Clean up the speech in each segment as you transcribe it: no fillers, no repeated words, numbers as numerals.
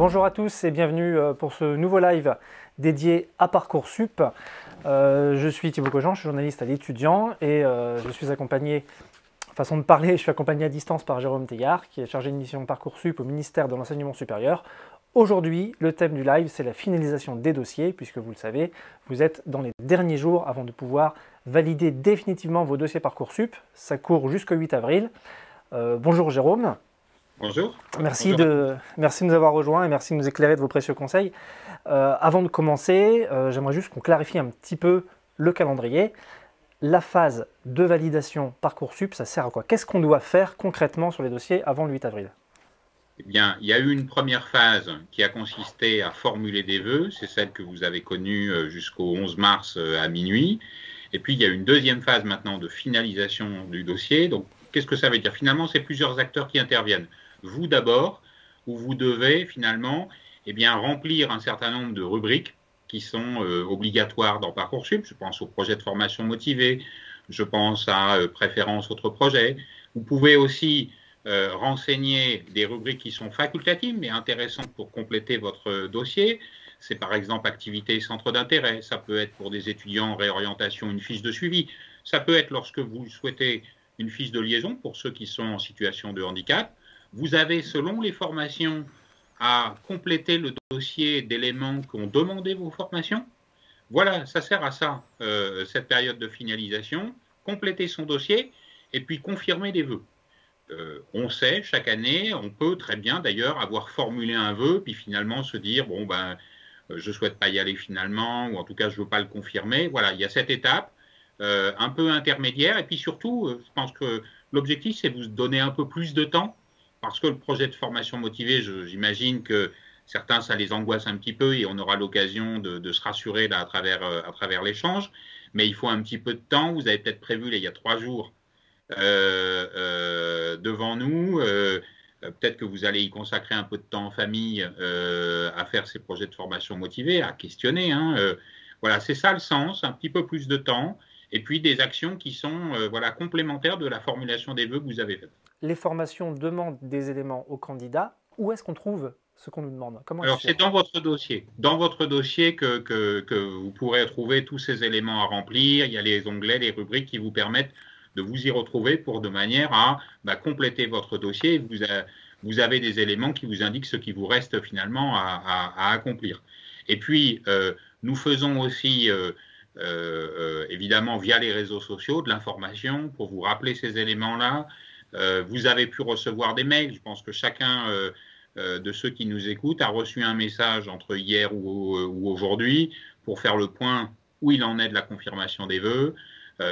Bonjour à tous et bienvenue pour ce nouveau live dédié à Parcoursup. Je suis Thibaut Cogent, je suis journaliste à l'Étudiant et je suis accompagné, façon de parler, je suis accompagné à distance par Jérôme Théillard qui est chargé de mission Parcoursup au ministère de l'Enseignement supérieur. Aujourd'hui, le thème du live, c'est la finalisation des dossiers puisque vous le savez, vous êtes dans les derniers jours avant de pouvoir valider définitivement vos dossiers Parcoursup. Ça court jusqu'au 8 avril. Bonjour Jérôme. Bonjour. Merci de nous avoir rejoints et merci de nous éclairer de vos précieux conseils. Avant de commencer, j'aimerais juste qu'on clarifie un petit peu le calendrier. La phase de validation Parcoursup, ça sert à quoi? Qu'est-ce qu'on doit faire concrètement sur les dossiers avant le 8 avril? Eh bien, il y a eu une première phase qui a consisté à formuler des vœux. C'est celle que vous avez connue jusqu'au 11 mars à minuit. Et puis, il y a une deuxième phase maintenant de finalisation du dossier. Donc, qu'est-ce que ça veut dire? Finalement, c'est plusieurs acteurs qui interviennent. Vous d'abord, où vous devez finalement remplir un certain nombre de rubriques qui sont obligatoires dans Parcoursup. Je pense au projet de formation motivé, je pense à préférence autres projets. Vous pouvez aussi renseigner des rubriques qui sont facultatives mais intéressantes pour compléter votre dossier. C'est par exemple activité et centre d'intérêt. Ça peut être pour des étudiants en réorientation une fiche de suivi. Ça peut être lorsque vous souhaitez une fiche de liaison pour ceux qui sont en situation de handicap. Vous avez, selon les formations, à compléter le dossier d'éléments qu'ont demandé vos formations. Voilà, ça sert à ça, cette période de finalisation, compléter son dossier et puis confirmer les vœux. On sait, chaque année, on peut très bien d'ailleurs avoir formulé un vœu, puis finalement se dire, bon, ben, je ne souhaite pas y aller finalement, ou en tout cas, je ne veux pas le confirmer. Voilà, il y a cette étape un peu intermédiaire, et puis surtout, je pense que l'objectif, c'est de vous donner un peu plus de temps. Parce que le projet de formation motivée, j'imagine que certains, ça les angoisse un petit peu et on aura l'occasion de se rassurer là, à travers l'échange. Mais il faut un petit peu de temps. Vous avez peut-être prévu, là, il y a 3 jours devant nous. Peut-être que vous allez y consacrer un peu de temps en famille à faire ces projets de formation motivée, à questionner. Voilà, c'est ça le sens, un petit peu plus de temps. Et puis des actions qui sont complémentaires de la formulation des vœux que vous avez faite. Les formations demandent des éléments aux candidats. Où est-ce qu'on trouve ce qu'on nous demande? Alors, c'est dans votre dossier. Dans votre dossier que vous pourrez trouver tous ces éléments à remplir. Il y a les onglets, les rubriques qui vous permettent de vous y retrouver pour de manière à compléter votre dossier. Vous avez des éléments qui vous indiquent ce qui vous reste finalement à accomplir. Et puis, nous faisons aussi, évidemment, via les réseaux sociaux, de l'information pour vous rappeler ces éléments-là. Vous avez pu recevoir des mails. Je pense que chacun de ceux qui nous écoutent a reçu un message entre hier ou aujourd'hui pour faire le point où il en est de la confirmation des vœux,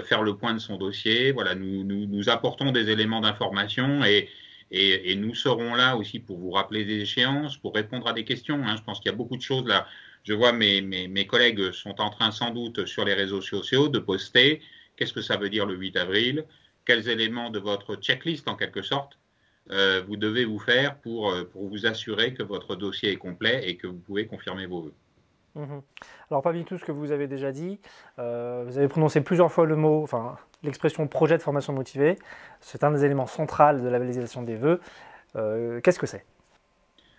faire le point de son dossier. Voilà, nous apportons des éléments d'information et nous serons là aussi pour vous rappeler des échéances, pour répondre à des questions. Je pense qu'il y a beaucoup de choses là. Je vois mes collègues sont en train sans doute sur les réseaux sociaux de poster qu'est-ce que ça veut dire le 8 avril. Quels éléments de votre checklist, en quelque sorte, vous devez vous faire pour vous assurer que votre dossier est complet et que vous pouvez confirmer vos vœux. Alors, parmi tout ce que vous avez déjà dit, vous avez prononcé plusieurs fois le mot, l'expression projet de formation motivée. C'est un des éléments centraux de la validation des vœux. Qu'est-ce que c'est?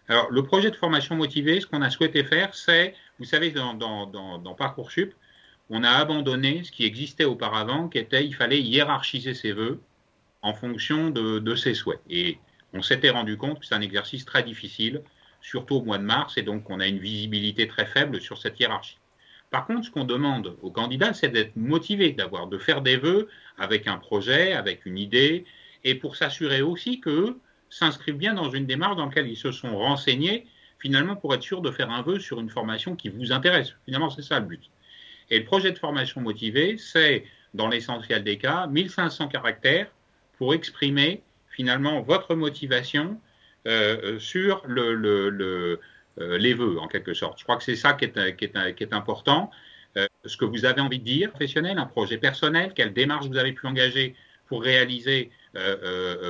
Alors, le projet de formation motivée, ce qu'on a souhaité faire, c'est, vous savez, dans Parcoursup, on a abandonné ce qui existait auparavant, qui était il fallait hiérarchiser ses vœux en fonction de ses souhaits. Et on s'était rendu compte que c'est un exercice très difficile, surtout au mois de mars, et donc on a une visibilité très faible sur cette hiérarchie. Par contre, ce qu'on demande aux candidats, c'est d'être motivés, de faire des vœux avec un projet, avec une idée, et pour s'assurer aussi qu'eux s'inscrivent bien dans une démarche dans laquelle ils se sont renseignés, finalement pour être sûr de faire un vœu sur une formation qui vous intéresse. Finalement, c'est ça le but. Et le projet de formation motivée, c'est, dans l'essentiel des cas, 1500 caractères pour exprimer finalement votre motivation sur les vœux, en quelque sorte. Je crois que c'est ça qui est important. Ce que vous avez envie de dire, professionnel, un projet personnel, quelle démarche vous avez pu engager pour réaliser,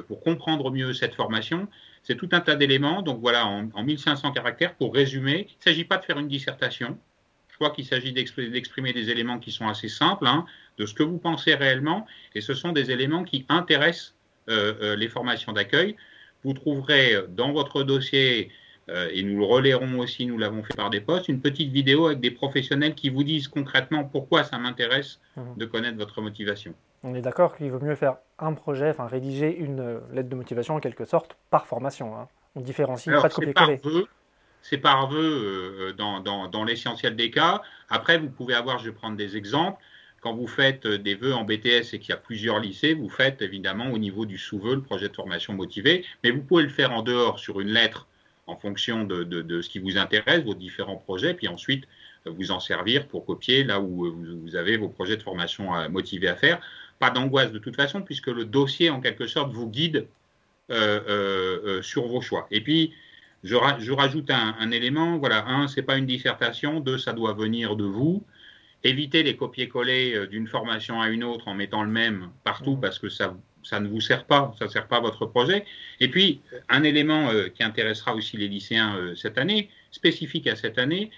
pour comprendre mieux cette formation. C'est tout un tas d'éléments. Donc voilà, en 1500 caractères, pour résumer, il ne s'agit pas de faire une dissertation. Je crois qu'il s'agit d'exprimer des éléments qui sont assez simples, de ce que vous pensez réellement, et ce sont des éléments qui intéressent les formations d'accueil. Vous trouverez dans votre dossier et nous le relayerons aussi, nous l'avons fait par des posts, une petite vidéo avec des professionnels qui vous disent concrètement pourquoi ça m'intéresse de connaître votre motivation. On est d'accord qu'il vaut mieux faire un projet, enfin rédiger une lettre de motivation en quelque sorte par formation. Hein. On différencie, Alors, pas de copier-coller. C'est par vœu dans l'essentiel des cas. Après, vous pouvez avoir, je vais prendre des exemples, quand vous faites des vœux en BTS et qu'il y a plusieurs lycées, vous faites évidemment au niveau du sous-vœu le projet de formation motivé, mais vous pouvez le faire en dehors sur une lettre en fonction de ce qui vous intéresse, vos différents projets, puis ensuite vous en servir pour copier là où vous avez vos projets de formation motivés à faire. Pas d'angoisse de toute façon, puisque le dossier en quelque sorte vous guide sur vos choix. Et puis, je rajoute un élément, voilà, un, c'est pas une dissertation, deux, ça doit venir de vous. Évitez les copier-coller d'une formation à une autre en mettant le même partout parce que ça ne vous sert pas, ça ne sert pas à votre projet. Et puis, un élément qui intéressera aussi les lycéens cette année, spécifique à cette année,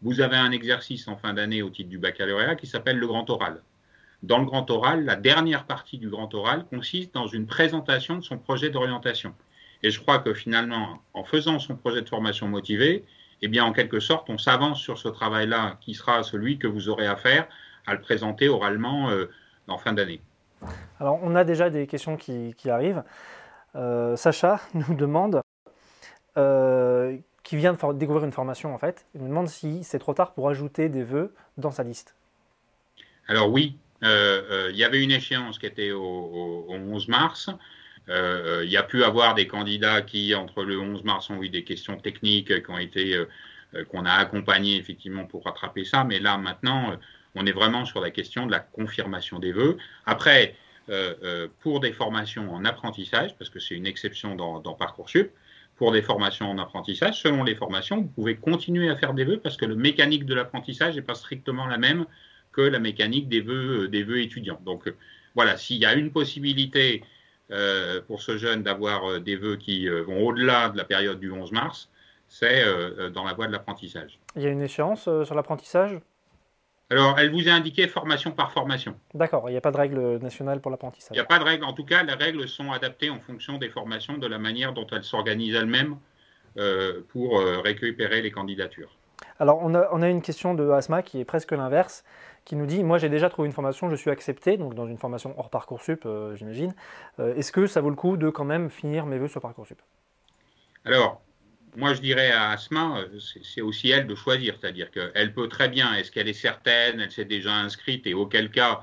vous avez un exercice en fin d'année au titre du baccalauréat qui s'appelle le grand oral. Dans le grand oral, la dernière partie du grand oral consiste dans une présentation de son projet d'orientation. Et je crois que finalement, en faisant son projet de formation motivé, eh bien, en quelque sorte, on s'avance sur ce travail-là qui sera celui que vous aurez à faire, à le présenter oralement en fin d'année. Alors, on a déjà des questions qui arrivent. Sacha nous demande, qui vient de découvrir une formation en fait, il nous demande si c'est trop tard pour ajouter des vœux dans sa liste. Alors oui, il y avait une échéance qui était au 11 mars. Il y a pu avoir des candidats qui, entre le 11 mars, ont eu des questions techniques qu'on a accompagnées effectivement pour rattraper ça. Mais là, maintenant, on est vraiment sur la question de la confirmation des vœux. Après, pour des formations en apprentissage, parce que c'est une exception dans Parcoursup, pour des formations en apprentissage, selon les formations, vous pouvez continuer à faire des vœux parce que la mécanique de l'apprentissage n'est pas strictement la même que la mécanique des vœux étudiants. Donc voilà, s'il y a une possibilité pour ce jeune d'avoir des vœux qui vont au-delà de la période du 11 mars, c'est dans la voie de l'apprentissage. Il y a une échéance sur l'apprentissage? Alors, elle vous a indiqué formation par formation. D'accord, il n'y a pas de règle nationale pour l'apprentissage. Il n'y a pas de règle. En tout cas, les règles sont adaptées en fonction des formations, de la manière dont elles s'organisent elles-mêmes pour récupérer les candidatures. Alors, on a une question de Asma qui est presque l'inverse, qui nous dit « Moi, j'ai déjà trouvé une formation, je suis accepté, donc dans une formation hors Parcoursup, j'imagine. Est-ce que ça vaut le coup de quand même finir mes vœux sur Parcoursup ?» Alors, moi, je dirais à Asma, c'est aussi elle de choisir, c'est-à-dire qu'elle peut très bien, est-ce qu'elle est certaine, elle s'est déjà inscrite, et auquel cas,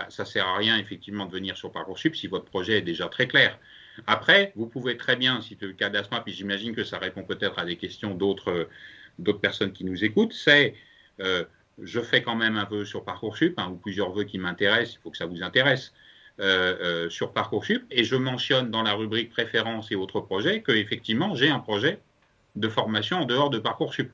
ça ne sert à rien effectivement de venir sur Parcoursup si votre projet est déjà très clair. Après, vous pouvez très bien, si c'est le cas d'Asma, puis j'imagine que ça répond peut-être à des questions d'autres personnes qui nous écoutent, c'est je fais quand même un vœu sur Parcoursup, ou plusieurs vœux qui m'intéressent, il faut que ça vous intéresse, sur Parcoursup, et je mentionne dans la rubrique préférences et autres projets qu'effectivement, j'ai un projet de formation en dehors de Parcoursup.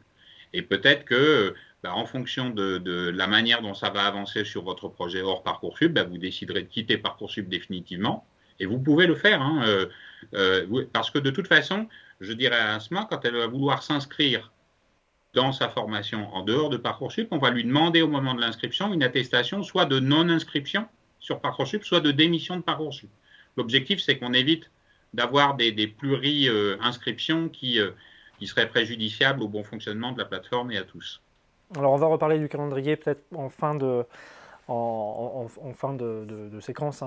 Et peut-être que, en fonction de la manière dont ça va avancer sur votre projet hors Parcoursup, vous déciderez de quitter Parcoursup définitivement. Et vous pouvez le faire, parce que de toute façon, je dirais à Asma, quand elle va vouloir s'inscrire dans sa formation en dehors de Parcoursup, on va lui demander au moment de l'inscription une attestation soit de non-inscription sur Parcoursup, soit de démission de Parcoursup. L'objectif, c'est qu'on évite d'avoir des pluri-inscriptions qui serait préjudiciable au bon fonctionnement de la plateforme et à tous. Alors on va reparler du calendrier peut-être en fin de séquence.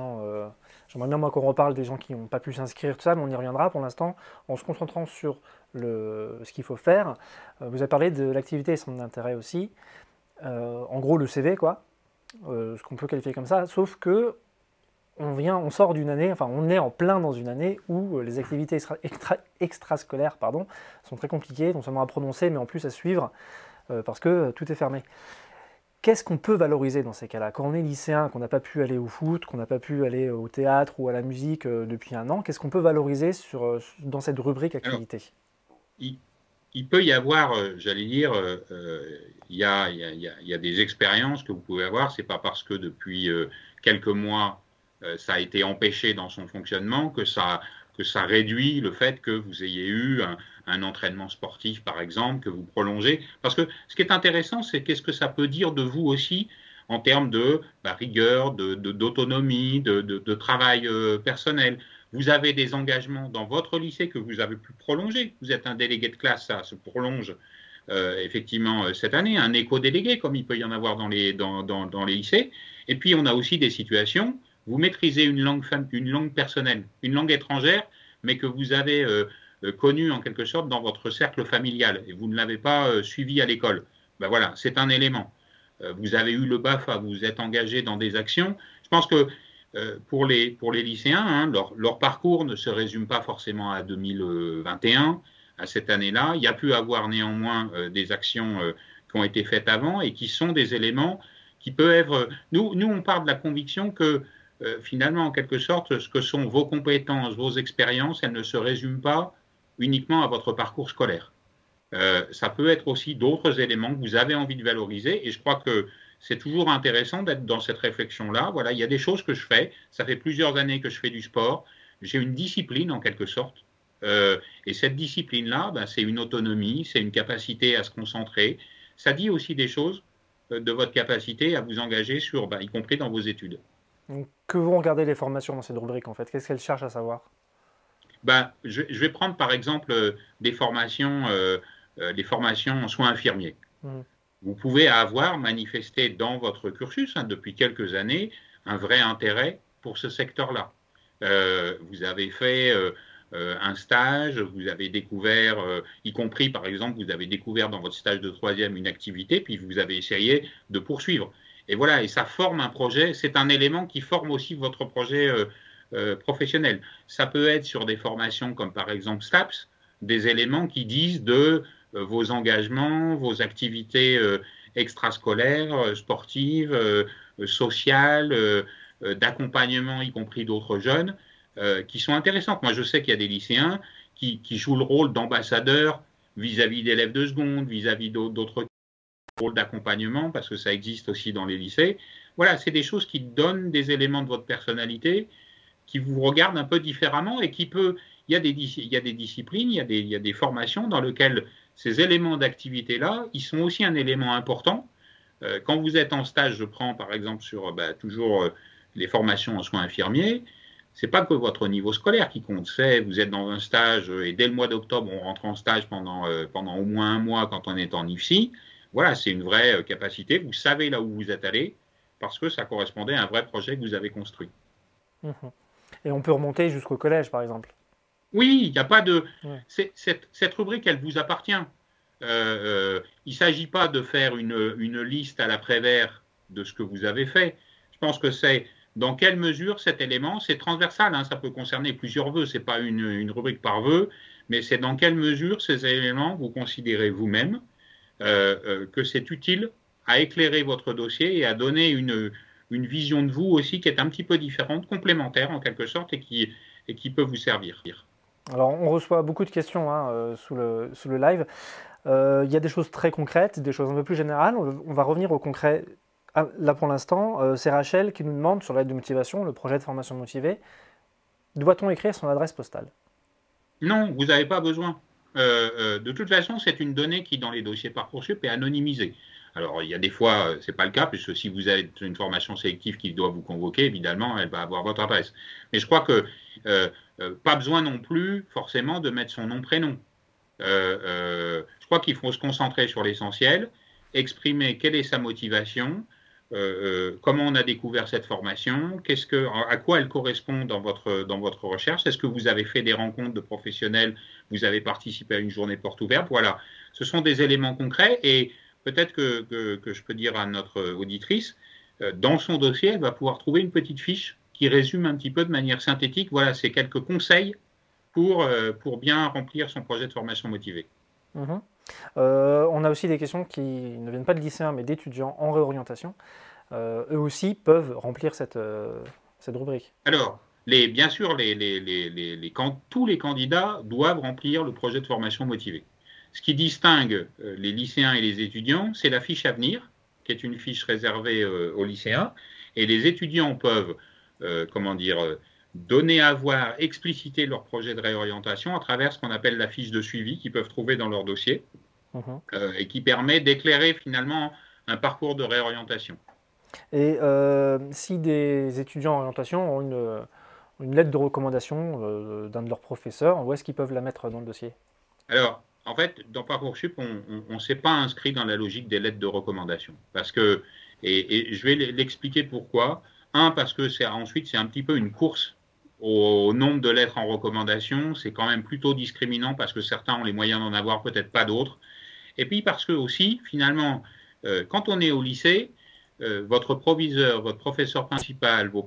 J'aimerais bien moi qu'on reparle des gens qui n'ont pas pu s'inscrire, tout ça, mais on y reviendra pour l'instant en se concentrant sur ce qu'il faut faire. Vous avez parlé de l'activité et son intérêt aussi. En gros le CV, quoi, ce qu'on peut qualifier comme ça, sauf que on sort d'une année, enfin on est en plein dans une année où les activités extrascolaires sont très compliquées, non seulement à prononcer, mais en plus à suivre, parce que tout est fermé. Qu'est-ce qu'on peut valoriser dans ces cas-là? Quand on est lycéen, qu'on n'a pas pu aller au foot, qu'on n'a pas pu aller au théâtre ou à la musique depuis un an, qu'est-ce qu'on peut valoriser dans cette rubrique activité? Alors, il peut y avoir, j'allais dire, il y a des expériences que vous pouvez avoir, c'est pas parce que depuis quelques mois, ça a été empêché dans son fonctionnement, que ça réduit le fait que vous ayez eu un entraînement sportif, par exemple, que vous prolongez. Parce que ce qui est intéressant, c'est qu'est-ce que ça peut dire de vous aussi en termes de rigueur, d'autonomie, de travail personnel. vous avez des engagements dans votre lycée que vous avez pu prolonger. Vous êtes un délégué de classe, ça se prolonge effectivement cette année, un éco-délégué comme il peut y en avoir dans les lycées. Et puis on a aussi des situations, vous maîtrisez une langue personnelle, une langue étrangère, mais que vous avez connue en quelque sorte dans votre cercle familial et vous ne l'avez pas suivi à l'école. Ben voilà, c'est un élément. Vous avez eu le BAFA, vous êtes engagé dans des actions. Je pense que pour les lycéens, hein, leur parcours ne se résume pas forcément à 2021, à cette année-là. Il y a pu avoir néanmoins des actions qui ont été faites avant et qui sont des éléments qui peuvent être... Nous, on part de la conviction que finalement, en quelque sorte, ce que sont vos compétences, vos expériences, elles ne se résument pas uniquement à votre parcours scolaire. Ça peut être aussi d'autres éléments que vous avez envie de valoriser et je crois que c'est toujours intéressant d'être dans cette réflexion-là. Voilà, il y a des choses que je fais, ça fait plusieurs années que je fais du sport, j'ai une discipline en quelque sorte et cette discipline-là, ben, c'est une autonomie, c'est une capacité à se concentrer. Ça dit aussi des choses de votre capacité à vous engager sur, ben, y compris dans vos études. Donc, que vont regarder les formations dans cette rubrique en fait? Qu'est-ce qu'elles cherchent à savoir? Ben, je vais prendre par exemple des formations, les formations en soins infirmiers. Vous pouvez avoir manifesté dans votre cursus hein, depuis quelques années un vrai intérêt pour ce secteur-là. Vous avez fait un stage, vous avez découvert, y compris par exemple, vous avez découvert dans votre stage de troisième une activité, puis vous avez essayé de poursuivre. Et voilà, et ça forme un projet, c'est un élément qui forme aussi votre projet professionnel. Ça peut être sur des formations comme par exemple STAPS, des éléments qui disent de vos engagements, vos activités extrascolaires, sportives, sociales, d'accompagnement, y compris d'autres jeunes, qui sont intéressantes. Moi, je sais qu'il y a des lycéens qui jouent le rôle d'ambassadeur vis-à-vis d'élèves de seconde, vis-à-vis d'autres rôles d'accompagnement, parce que ça existe aussi dans les lycées. Voilà, c'est des choses qui donnent des éléments de votre personnalité, qui vous regardent un peu différemment et qui peut... Il y a des disciplines, il y a des formations dans lesquelles ces éléments d'activité-là, ils sont aussi un élément important. Quand vous êtes en stage, je prends par exemple sur toujours les formations en soins infirmiers, c'est pas que votre niveau scolaire qui compte, c'est vous êtes dans un stage et dès le mois d'octobre, on rentre en stage pendant au moins un mois quand on est en IFSI. Voilà, c'est une vraie capacité. Vous savez là où vous êtes allé parce que ça correspondait à un vrai projet que vous avez construit. Et on peut remonter jusqu'au collège, par exemple. Oui, il n'y a pas de... Ouais. Cette rubrique, elle vous appartient. Il ne s'agit pas de faire une liste à l'après-vert de ce que vous avez fait. Je pense que c'est dans quelle mesure cet élément, c'est transversal, hein, ça peut concerner plusieurs vœux, ce n'est pas une rubrique par vœu, mais c'est dans quelle mesure ces éléments, vous considérez vous-même que c'est utile à éclairer votre dossier et à donner une vision de vous aussi qui est un petit peu différente, complémentaire en quelque sorte, et qui peut vous servir. Alors, on reçoit beaucoup de questions hein, sous le live. Il y a des choses très concrètes, des choses un peu plus générales. On va revenir au concret. Là, pour l'instant, c'est Rachel qui nous demande sur l'aide de motivation, le projet de formation motivée. Doit-on écrire son adresse postale? Non, vous n'avez pas besoin. De toute façon, c'est une donnée qui, dans les dossiers Parcoursup, est anonymisée. Alors, il y a des fois, ce n'est pas le cas, puisque si vous avez une formation sélective qui doit vous convoquer, évidemment, elle va avoir votre adresse. Mais je crois que pas besoin non plus, forcément, de mettre son nom, prénom. Je crois qu'il faut se concentrer sur l'essentiel, exprimer quelle est sa motivation, comment on a découvert cette formation, à quoi elle correspond dans votre recherche, est-ce que vous avez fait des rencontres de professionnels, vous avez participé à une journée porte ouverte, voilà. Ce sont des éléments concrets et peut-être que je peux dire à notre auditrice, dans son dossier, elle va pouvoir trouver une petite fiche qui résume un petit peu de manière synthétique, voilà, c'est quelques conseils pour bien remplir son projet de formation motivée. On a aussi des questions qui ne viennent pas de lycéens, mais d'étudiants en réorientation. Eux aussi peuvent remplir cette rubrique. Alors, bien sûr, tous les candidats doivent remplir le projet de formation motivée. Ce qui distingue les lycéens et les étudiants, c'est la fiche à venir, qui est une fiche réservée aux lycéens. Et les étudiants peuvent, donner à voir, expliciter leur projet de réorientation à travers ce qu'on appelle la fiche de suivi qu'ils peuvent trouver dans leur dossier et qui permet d'éclairer finalement un parcours de réorientation. Et si des étudiants en orientation ont une lettre de recommandation d'un de leurs professeurs, où est-ce qu'ils peuvent la mettre dans le dossier? Alors, en fait, dans Parcoursup, on ne s'est pas inscrit dans la logique des lettres de recommandation. Parce que, et je vais l'expliquer pourquoi. Un, parce que ensuite, c'est un petit peu une course au nombre de lettres en recommandation. C'est quand même plutôt discriminant parce que certains ont les moyens d'en avoir, peut-être pas d'autres. Et puis parce que aussi, finalement, quand on est au lycée, votre proviseur, votre professeur principal, vos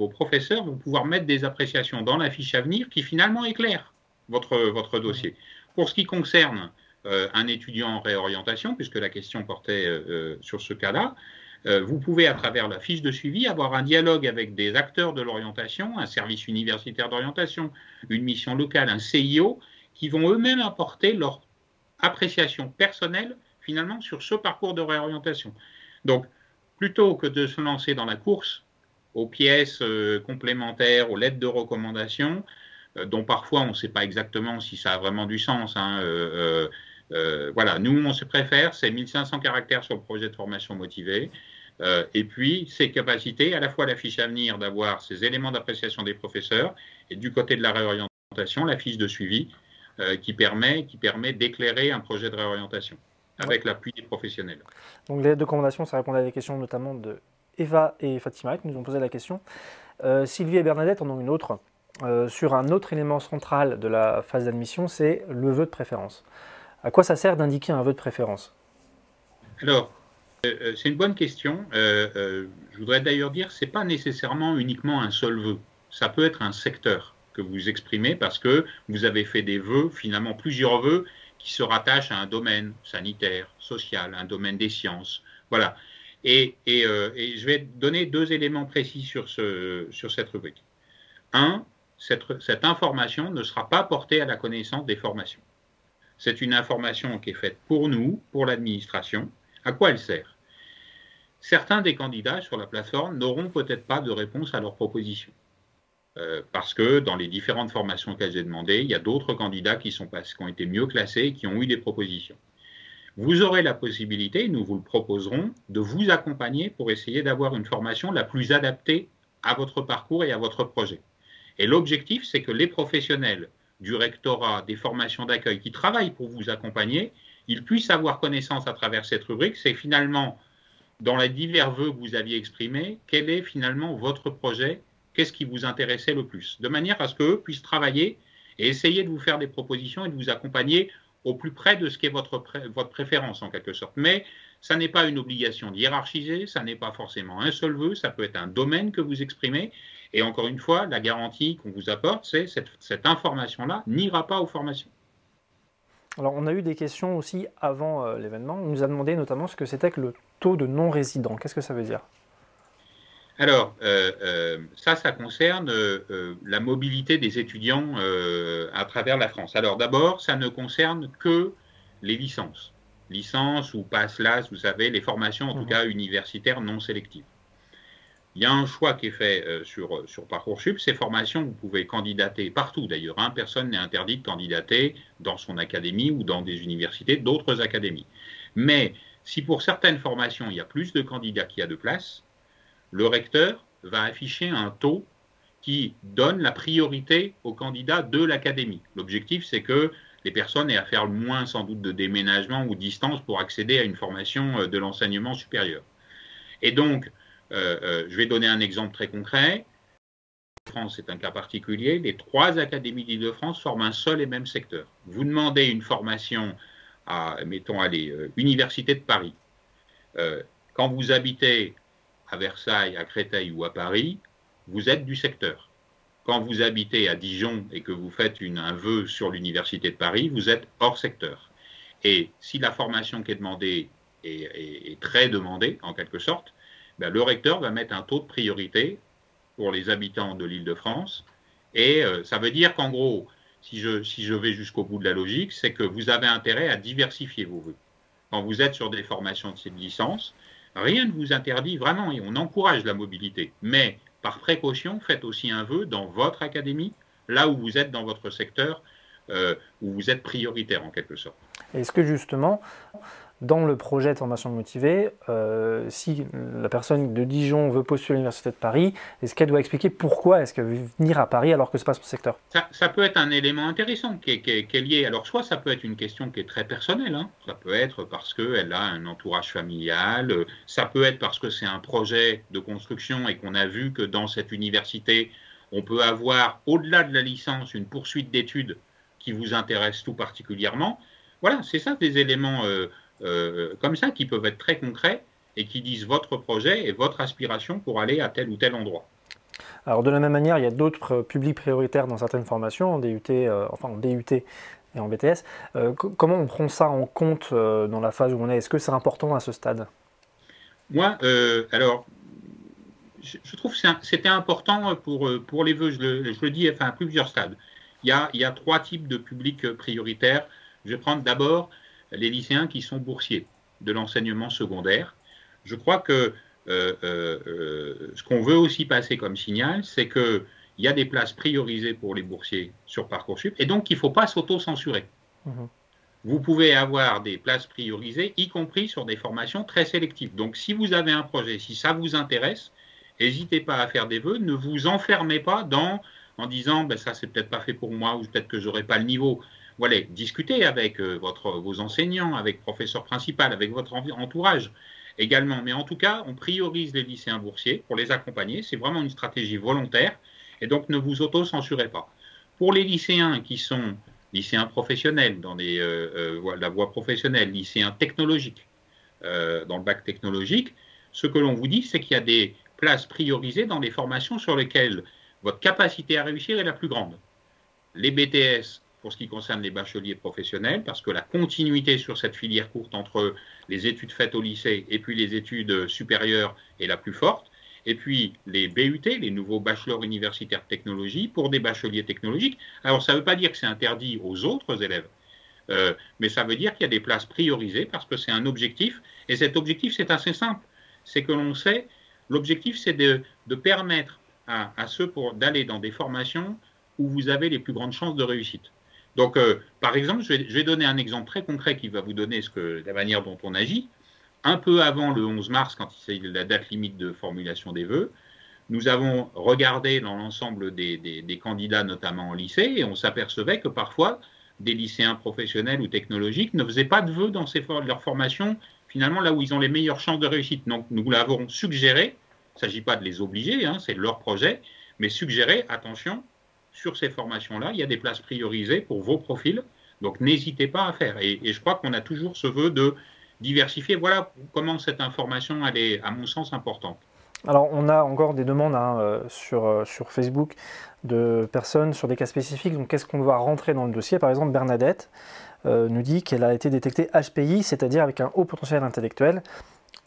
professeurs vont pouvoir mettre des appréciations dans la fiche à venir qui finalement éclairent votre dossier. Pour ce qui concerne un étudiant en réorientation, puisque la question portait sur ce cas-là, vous pouvez, à travers la fiche de suivi, avoir un dialogue avec des acteurs de l'orientation, un service universitaire d'orientation, une mission locale, un CIO, qui vont eux-mêmes apporter leur appréciation personnelle, finalement, sur ce parcours de réorientation. Donc, plutôt que de se lancer dans la course aux pièces complémentaires, aux lettres de recommandation, dont parfois on ne sait pas exactement si ça a vraiment du sens. Hein, voilà, nous, on se préfère, c'est 1500 caractères sur le projet de formation motivée, et puis ses capacités, à la fois la fiche à venir, d'avoir ces éléments d'appréciation des professeurs, et du côté de la réorientation, la fiche de suivi, qui permet d'éclairer un projet de réorientation, avec l'appui des professionnels. Donc les lettres de recommandation, ça répondait à des questions notamment de Eva et Fatima, qui nous ont posé la question. Sylvie et Bernadette en ont une autre. Sur un autre élément central de la phase d'admission, c'est le vœu de préférence. À quoi ça sert d'indiquer un vœu de préférence? Alors, c'est une bonne question. Je voudrais d'ailleurs dire que ce n'est pas nécessairement uniquement un seul vœu. Ça peut être un secteur que vous exprimez parce que vous avez fait des vœux, finalement plusieurs vœux, qui se rattachent à un domaine sanitaire, social, un domaine des sciences. Voilà. Et je vais donner deux éléments précis sur cette rubrique. Un, cette information ne sera pas portée à la connaissance des formations. C'est une information qui est faite pour nous, pour l'administration. À quoi elle sert? Certains des candidats sur la plateforme n'auront peut-être pas de réponse à leurs propositions. Parce que dans les différentes formations que j'ai demandées, il y a d'autres candidats qui ont été mieux classés et qui ont eu des propositions. Vous aurez la possibilité, nous vous le proposerons, de vous accompagner pour essayer d'avoir une formation la plus adaptée à votre parcours et à votre projet. Et l'objectif, c'est que les professionnels du rectorat, des formations d'accueil qui travaillent pour vous accompagner, ils puissent avoir connaissance à travers cette rubrique. C'est finalement, dans les divers vœux que vous aviez exprimés, quel est finalement votre projet, qu'est-ce qui vous intéressait le plus, de manière à ce qu'eux puissent travailler et essayer de vous faire des propositions et de vous accompagner au plus près de ce qu'est votre préférence en quelque sorte. Mais ça n'est pas une obligation de hiérarchiser, ça n'est pas forcément un seul vœu, ça peut être un domaine que vous exprimez. Et encore une fois, la garantie qu'on vous apporte, c'est cette information-là n'ira pas aux formations. Alors, on a eu des questions aussi avant l'événement. On nous a demandé notamment ce que c'était que le taux de non-résident. Qu'est-ce que ça veut dire? Alors, ça concerne la mobilité des étudiants à travers la France. Alors d'abord, ça ne concerne que les licences. Licences ou PASS-LAS, vous savez, les formations en tout cas universitaires non sélectives. Il y a un choix qui est fait sur Parcoursup. Ces formations, vous pouvez candidater partout d'ailleurs. Hein. Personne n'est interdit de candidater dans son académie ou dans des universités d'autres académies. Mais si pour certaines formations, il y a plus de candidats qu'il y a de places, le recteur va afficher un taux qui donne la priorité aux candidats de l'académie. L'objectif, c'est que les personnes aient à faire moins sans doute de déménagement ou de distance pour accéder à une formation de l'enseignement supérieur. Et donc, je vais donner un exemple très concret. France est un cas particulier. Les 3 académies d'Île-de-France forment un seul et même secteur. Vous demandez une formation à, mettons, allez, Université de Paris. Quand vous habitez à Versailles, à Créteil ou à Paris, vous êtes du secteur. Quand vous habitez à Dijon et que vous faites un vœu sur l'Université de Paris, vous êtes hors secteur. Et si la formation qui est demandée est très demandée, en quelque sorte, ben, le recteur va mettre un taux de priorité pour les habitants de l'Île-de-France. Et ça veut dire qu'en gros, si je vais jusqu'au bout de la logique, c'est que vous avez intérêt à diversifier vos vœux. Quand vous êtes sur des formations de cette licence, rien ne vous interdit vraiment, et on encourage la mobilité. Mais par précaution, faites aussi un vœu dans votre académie, là où vous êtes dans votre secteur, où vous êtes prioritaire en quelque sorte. Est-ce que justement, dans le projet de formation motivée, si la personne de Dijon veut postuler à l'Université de Paris, est-ce qu'elle doit expliquer pourquoi est-ce qu'elle veut venir à Paris alors que ce n'est pas son secteur? Ça peut être un élément intéressant qui est lié. Alors, soit ça peut être une question qui est très personnelle, hein. Ça peut être parce qu'elle a un entourage familial, ça peut être parce que c'est un projet de construction et qu'on a vu que dans cette université, on peut avoir, au-delà de la licence, une poursuite d'études qui vous intéresse tout particulièrement. Voilà, c'est ça des éléments comme ça qui peuvent être très concrets et qui disent votre projet et votre aspiration pour aller à tel ou tel endroit. Alors de la même manière, il y a d'autres publics prioritaires dans certaines formations, en DUT, enfin en DUT et en BTS. Comment on prend ça en compte dans la phase où on est? Est-ce que c'est important à ce stade? Moi, alors, je trouve que c'était important pour les vœux, je le dis enfin, à plusieurs stades. Il y a trois types de publics prioritaires. Je vais prendre d'abord les lycéens qui sont boursiers de l'enseignement secondaire. Je crois que ce qu'on veut aussi passer comme signal, c'est qu'il y a des places priorisées pour les boursiers sur Parcoursup et donc il ne faut pas s'auto-censurer. Vous pouvez avoir des places priorisées, y compris sur des formations très sélectives. Donc si vous avez un projet, si ça vous intéresse, n'hésitez pas à faire des vœux, ne vous enfermez pas en disant ben, ça c'est peut-être pas fait pour moi ou peut-être que j'aurai pas le niveau. Voilà, discutez avec vos enseignants, avec professeur principal, avec votre entourage également. Mais en tout cas, on priorise les lycéens boursiers pour les accompagner. C'est vraiment une stratégie volontaire et donc ne vous auto-censurez pas. Pour les lycéens qui sont lycéens professionnels dans la voie professionnelle, lycéens technologiques dans le bac technologique, ce que l'on vous dit, c'est qu'il y a des places priorisées dans les formations sur lesquelles votre capacité à réussir est la plus grande. Les BTS, pour ce qui concerne les bacheliers professionnels, parce que la continuité sur cette filière courte entre les études faites au lycée et puis les études supérieures est la plus forte. Et puis les BUT, les nouveaux bachelors universitaires de technologie, pour des bacheliers technologiques. Alors ça ne veut pas dire que c'est interdit aux autres élèves, mais ça veut dire qu'il y a des places priorisées parce que c'est un objectif. Et cet objectif, c'est assez simple. C'est que l'on sait, l'objectif, c'est de permettre à ceux d'aller dans des formations où vous avez les plus grandes chances de réussite. Donc, par exemple, je vais donner un exemple très concret qui va vous donner la manière dont on agit. Un peu avant le 11 mars, quand il s'agit de la date limite de formulation des vœux, nous avons regardé dans l'ensemble des candidats, notamment en lycée, et on s'apercevait que parfois, des lycéens professionnels ou technologiques ne faisaient pas de vœux dans leur formation, finalement là où ils ont les meilleures chances de réussite. Donc, nous l'avons suggéré, il ne s'agit pas de les obliger, hein, c'est leur projet, mais suggérer, attention, sur ces formations-là, il y a des places priorisées pour vos profils, donc n'hésitez pas à faire. Et je crois qu'on a toujours ce vœu de diversifier. Voilà comment cette information, elle est, à mon sens, importante. Alors, on a encore des demandes sur Facebook de personnes sur des cas spécifiques. Donc, qu'est-ce qu'on doit rentrer dans le dossier? Par exemple, Bernadette nous dit qu'elle a été détectée HPI, c'est-à-dire avec un haut potentiel intellectuel.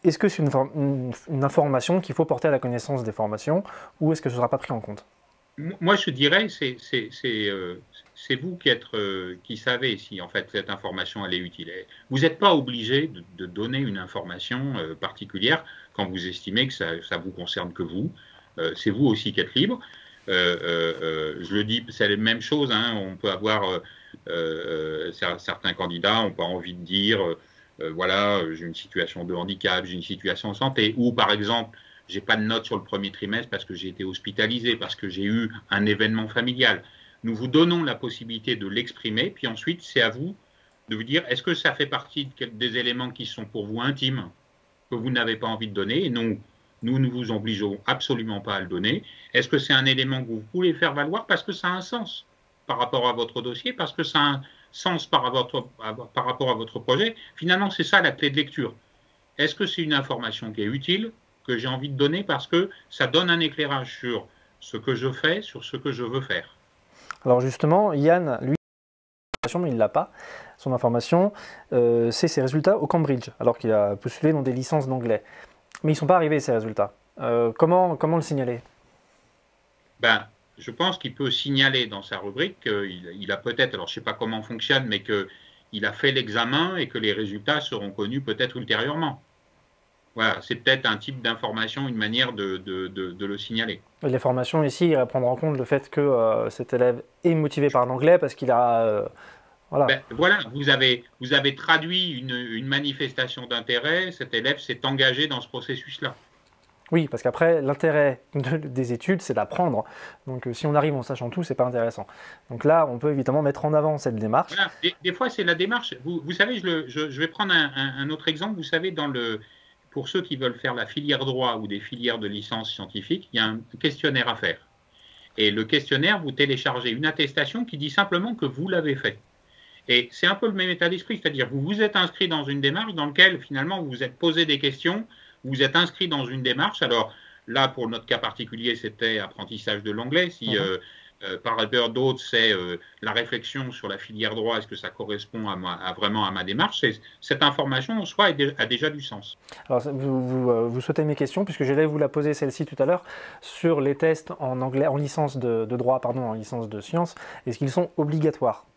Est-ce que c'est une information qu'il faut porter à la connaissance des formations ou est-ce que ce ne sera pas pris en compte? Moi, je dirais, c'est vous qui savez si en fait cette information elle est utile. Vous n'êtes pas obligé de donner une information particulière quand vous estimez que ça vous concerne que vous. C'est vous aussi qui êtes libre. Je le dis, c'est la même chose. Hein, on peut avoir certains candidats n'ont pas envie de dire voilà, j'ai une situation de handicap, j'ai une situation de santé, ou par exemple, j'ai pas de notes sur le premier trimestre parce que j'ai été hospitalisé, parce que j'ai eu un événement familial. Nous vous donnons la possibilité de l'exprimer, puis ensuite, c'est à vous de vous dire, est-ce que ça fait partie des éléments qui sont pour vous intimes, que vous n'avez pas envie de donner, et nous ne vous obligeons absolument pas à le donner. Est-ce que c'est un élément que vous pouvez faire valoir parce que ça a un sens par rapport à votre dossier, parce que ça a un sens par rapport à votre projet? Finalement, c'est ça la clé de lecture. Est-ce que c'est une information qui est utile, que j'ai envie de donner parce que ça donne un éclairage sur ce que je fais, sur ce que je veux faire? Alors justement, Yann, lui, mais il ne l'a pas. Son information, c'est ses résultats au Cambridge, alors qu'il a postulé dans des licences d'anglais. Mais ils ne sont pas arrivés, ces résultats. Comment le signaler? Ben, je pense qu'il peut signaler dans sa rubrique qu'il a peut-être, alors je ne sais pas comment fonctionne, mais qu'il a fait l'examen et que les résultats seront connus peut-être ultérieurement. Voilà, c'est peut-être un type d'information, une manière de le signaler. Les formations ici, il va prendre en compte le fait que cet élève est motivé par l'anglais parce qu'il a Voilà. Ben, voilà, vous avez traduit une manifestation d'intérêt, cet élève s'est engagé dans ce processus-là. Oui, parce qu'après, l'intérêt des études, c'est d'apprendre. Donc si on arrive en sachant tout, c'est pas intéressant. Donc là, on peut évidemment mettre en avant cette démarche. Voilà. Des fois, c'est la démarche. Vous savez, je vais prendre un autre exemple. Vous savez, pour ceux qui veulent faire la filière droit ou des filières de licence scientifique, il y a un questionnaire à faire. Et le questionnaire, vous téléchargez une attestation qui dit simplement que vous l'avez fait. Et c'est un peu le même état d'esprit, c'est-à-dire vous vous êtes inscrit dans une démarche dans laquelle finalement vous vous êtes posé des questions, vous vous êtes inscrit dans une démarche. Alors là, pour notre cas particulier, c'était apprentissage de l'anglais. Si par ailleurs d'autres, c'est la réflexion sur la filière droit, est-ce que ça correspond vraiment à ma démarche, cette information en soi a déjà du sens. Alors, vous sautez mes questions, puisque j'allais vous la poser celle-ci tout à l'heure, sur les tests en anglais, en licence de droit, pardon, en licence de sciences. Est-ce qu'ils sont obligatoires?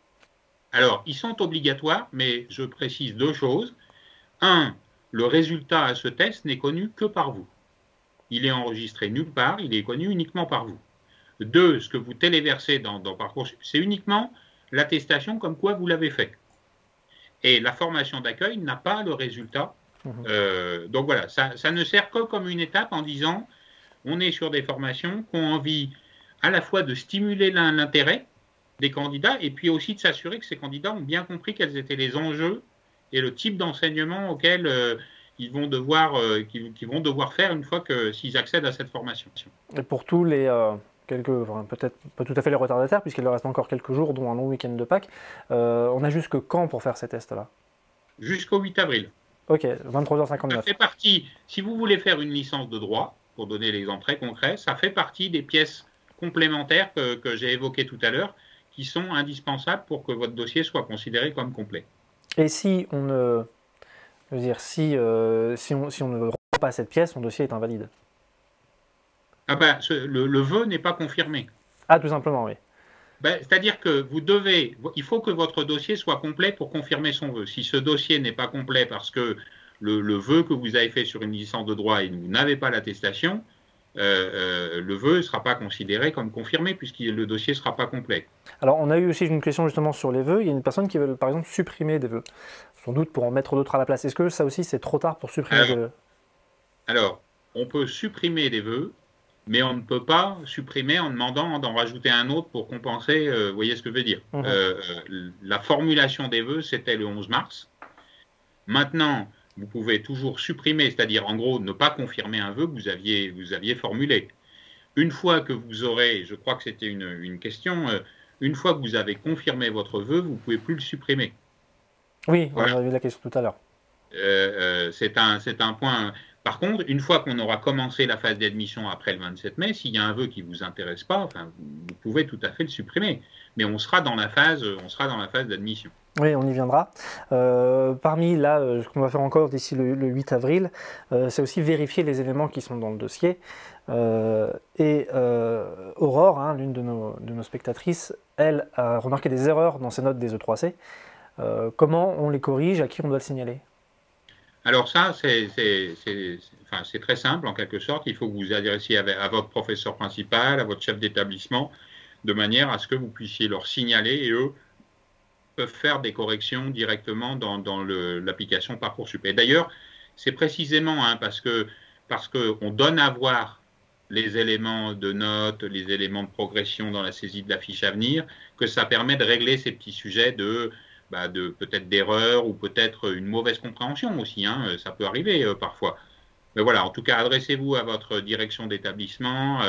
Alors, ils sont obligatoires, mais je précise deux choses. Un, le résultat à ce test n'est connu que par vous. Il est enregistré nulle part, il est connu uniquement par vous. Deux, ce que vous téléversez dans Parcoursup, c'est uniquement l'attestation comme quoi vous l'avez fait. Et la formation d'accueil n'a pas le résultat. Donc voilà, ça ne sert que comme une étape en disant on est sur des formations qui ont envie à la fois de stimuler l'intérêt des candidats et puis aussi de s'assurer que ces candidats ont bien compris quels étaient les enjeux et le type d'enseignement auquel ils vont devoir faire une fois s'ils accèdent à cette formation. Et pour tous les peut-être pas tout à fait les retardataires, puisqu'il leur reste encore quelques jours, dont un long week-end de Pâques, on a jusque quand pour faire ces tests-là? Jusqu'au 8 avril. Ok, 23h59. Ça fait partie, si vous voulez faire une licence de droit, pour donner l'exemple très concret, ça fait partie des pièces complémentaires que j'ai évoquées tout à l'heure, qui sont indispensables pour que votre dossier soit considéré comme complet. Et si on ne, je veux dire, si on ne rend pas cette pièce, son dossier est invalide? Ah ben, le vœu n'est pas confirmé. Ah, tout simplement, oui. Ben, c'est-à-dire que il faut que votre dossier soit complet pour confirmer son vœu. Si ce dossier n'est pas complet parce que le vœu que vous avez fait sur une licence de droit et vous n'avez pas l'attestation, le vœu ne sera pas considéré comme confirmé puisque le dossier ne sera pas complet. Alors, on a eu aussi une question justement sur les vœux. Il y a une personne qui veut, par exemple, supprimer des vœux, sans doute pour en mettre d'autres à la place. Est-ce que ça aussi, c'est trop tard pour supprimer des vœux? Alors, on peut supprimer des vœux, mais on ne peut pas supprimer en demandant d'en rajouter un autre pour compenser, vous voyez ce que je veux dire. La formulation des vœux, c'était le 11 mars. Maintenant, vous pouvez toujours supprimer, c'est-à-dire en gros ne pas confirmer un vœu que vous aviez formulé. Une fois que vous aurez, je crois que c'était une question, une fois que vous avez confirmé votre vœu, vous ne pouvez plus le supprimer. Oui, voilà. On a vu la question tout à l'heure. C'est un point. Par contre, une fois qu'on aura commencé la phase d'admission après le 27 mai, s'il y a un vœu qui ne vous intéresse pas, enfin, vous pouvez tout à fait le supprimer. Mais on sera dans la phase d'admission. Oui, on y viendra. Parmi là, ce qu'on va faire encore d'ici le 8 avril, c'est aussi vérifier les éléments qui sont dans le dossier. Aurore, hein, l'une de nos spectatrices, elle a remarqué des erreurs dans ses notes des E3C. Comment on les corrige? À qui on doit le signaler? Alors ça, c'est très simple en quelque sorte. Il faut que vous vous adressiez à votre professeur principal, à votre chef d'établissement, de manière à ce que vous puissiez leur signaler et eux peuvent faire des corrections directement dans l'application Parcoursup. Et d'ailleurs, c'est précisément parce qu'on donne à voir les éléments de notes, les éléments de progression dans la saisie de la fiche à venir, que ça permet de régler ces petits sujets de peut-être d'erreur ou peut-être une mauvaise compréhension aussi, hein, ça peut arriver parfois. Mais voilà, en tout cas, adressez-vous à votre direction d'établissement,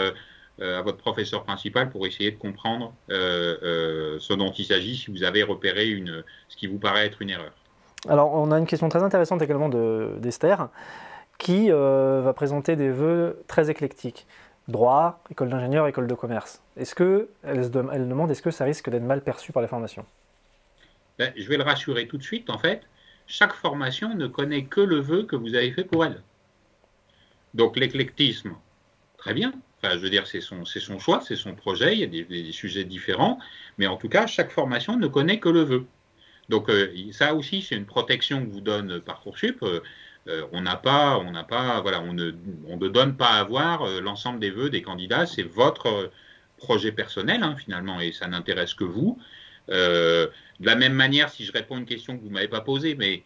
à votre professeur principal pour essayer de comprendre ce dont il s'agit si vous avez repéré ce qui vous paraît être une erreur. Alors, on a une question très intéressante également d'Esther, qui va présenter des vœux très éclectiques. Droit, école d'ingénieur, école de commerce. Elle demande, est-ce que ça risque d'être mal perçu par les formations? Ben, je vais le rassurer tout de suite, en fait, chaque formation ne connaît que le vœu que vous avez fait pour elle. Donc l'éclectisme, très bien, enfin, je veux dire, c'est son choix, c'est son projet, il y a des sujets différents, mais en tout cas, chaque formation ne connaît que le vœu. Donc ça aussi, c'est une protection que vous donne Parcoursup. On ne donne pas à voir l'ensemble des vœux des candidats, c'est votre projet personnel, hein, finalement, et ça n'intéresse que vous. De la même manière, si je réponds à une question que vous ne m'avez pas posée, mais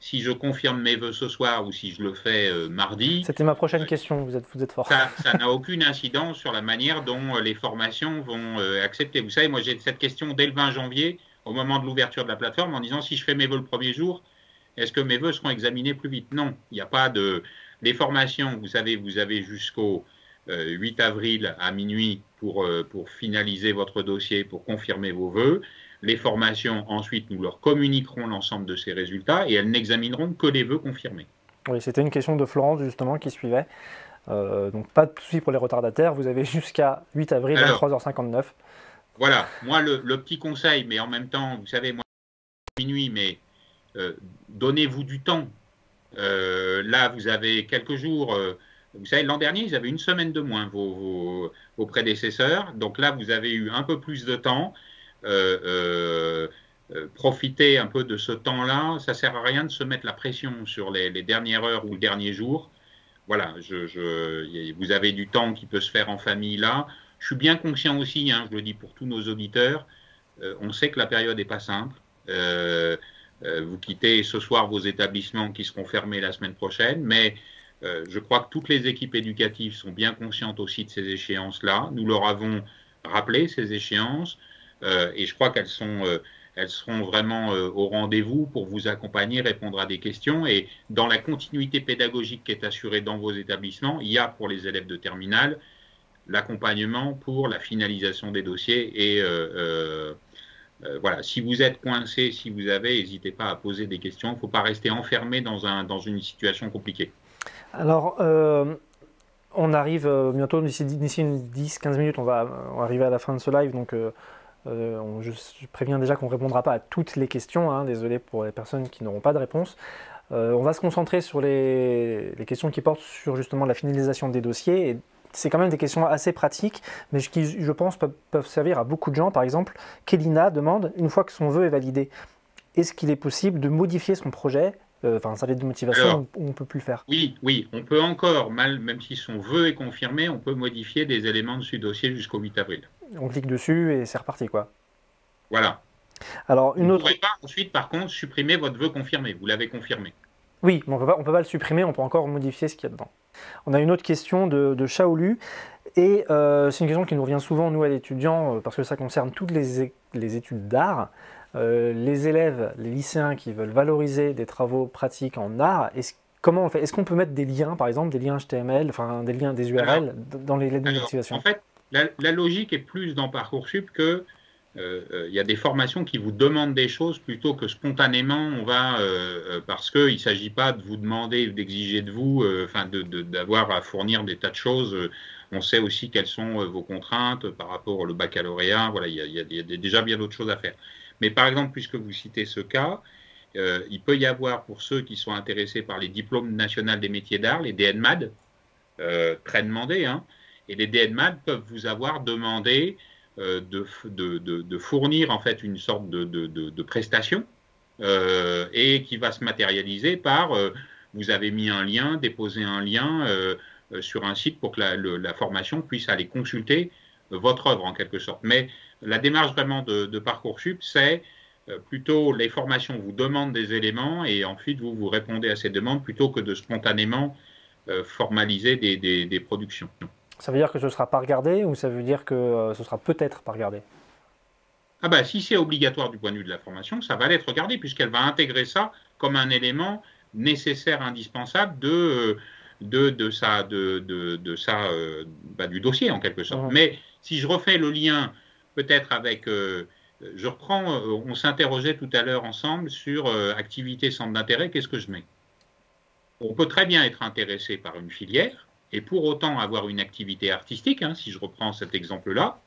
si je confirme mes vœux ce soir ou si je le fais mardi, C'était ma prochaine question, vous êtes fort. ça n'a aucune incidence sur la manière dont les formations vont accepter. Vous savez, moi j'ai cette question dès le 20 janvier, au moment de l'ouverture de la plateforme, en disant si je fais mes vœux le premier jour, est-ce que mes vœux seront examinés plus vite? Non, il n'y a pas de... Les formations, vous savez, vous avez jusqu'au 8 avril à minuit pour finaliser votre dossier, pour confirmer vos vœux. Les formations, ensuite, nous leur communiquerons l'ensemble de ces résultats et elles n'examineront que les vœux confirmés. Oui, c'était une question de Florence justement qui suivait. Donc pas de souci pour les retardataires, vous avez jusqu'à 8 avril à 23h59. Voilà, moi le petit conseil, mais en même temps, vous savez, moi, minuit, mais donnez-vous du temps. Là, vous avez quelques jours. Vous savez, l'an dernier, ils avaient une semaine de moins, vos prédécesseurs. Donc là, vous avez eu un peu plus de temps. Profitez un peu de ce temps-là. Ça ne sert à rien de se mettre la pression sur les dernières heures ou le dernier jour. Voilà, vous avez du temps qui peut se faire en famille là. Je suis bien conscient aussi, hein, je le dis pour tous nos auditeurs, on sait que la période n'est pas simple. Vous quittez ce soir vos établissements qui seront fermés la semaine prochaine, mais je crois que toutes les équipes éducatives sont bien conscientes aussi de ces échéances-là. Nous leur avons rappelé ces échéances et je crois qu'elles seront vraiment au rendez-vous pour vous accompagner, répondre à des questions. Et dans la continuité pédagogique qui est assurée dans vos établissements, il y a pour les élèves de terminale l'accompagnement pour la finalisation des dossiers et voilà, si vous êtes coincé, si vous avez, n'hésitez pas à poser des questions. Il ne faut pas rester enfermé dans une situation compliquée. Alors, on arrive bientôt, d'ici 10-15 minutes, on va arriver à la fin de ce live. Donc, je préviens déjà qu'on ne répondra pas à toutes les questions. Hein, désolé pour les personnes qui n'auront pas de réponse. On va se concentrer sur les questions qui portent sur justement la finalisation des dossiers. Et c'est quand même des questions assez pratiques, mais qui, je pense, peuvent servir à beaucoup de gens. Par exemple, Kélina demande, une fois que son vœu est validé, est-ce qu'il est possible de modifier son projet, sa lettre de motivation, Alors, ou on ne peut plus le faire? Oui, on peut encore, même si son vœu est confirmé, on peut modifier des éléments de ce dossier jusqu'au 8 avril. On clique dessus et c'est reparti, quoi. Voilà. Alors, Vous ne pourrez pas ensuite, par contre, supprimer votre vœu confirmé. Vous l'avez confirmé. Oui, mais on ne peut pas le supprimer, on peut encore modifier ce qu'il y a dedans. On a une autre question de Shaolu, et c'est une question qui nous revient souvent, nous, à l'étudiant, parce que ça concerne toutes les études d'art. Les élèves, les lycéens qui veulent valoriser des travaux pratiques en art, comment on fait? Est-ce qu'on peut mettre des liens, par exemple, des liens HTML, enfin des liens, des URL dans les lettres de motivation? En fait, la logique est plus dans Parcoursup que il y a des formations qui vous demandent des choses plutôt que spontanément on va parce qu'il ne s'agit pas de vous demander ou d'exiger de vous d'avoir à fournir des tas de choses. On sait aussi quelles sont vos contraintes par rapport au baccalauréat. Voilà, il y a déjà bien d'autres choses à faire. Mais par exemple, puisque vous citez ce cas, il peut y avoir pour ceux qui sont intéressés par les diplômes nationaux des métiers d'art, les DNMAD, très demandés, hein, et les DNMAD peuvent vous avoir demandé de fournir en fait une sorte de prestation et qui va se matérialiser par vous avez mis un lien, déposé un lien sur un site pour que la formation puisse aller consulter votre œuvre en quelque sorte. Mais la démarche vraiment de Parcoursup, c'est plutôt les formations vous demandent des éléments et ensuite vous répondez à ces demandes plutôt que de spontanément formaliser des productions. Ça veut dire que ce ne sera pas regardé ou ça veut dire que ce sera peut-être pas regardé? Ah bah, si c'est obligatoire du point de vue de la formation, ça va l'être regardé puisqu'elle va intégrer ça comme un élément nécessaire, indispensable du dossier en quelque sorte. Mmh. Mais si je refais le lien peut-être avec, je reprends, on s'interrogeait tout à l'heure ensemble sur activité centre d'intérêt, qu'est-ce que je mets? On peut très bien être intéressé par une filière et pour autant avoir une activité artistique, hein, si je reprends cet exemple-là,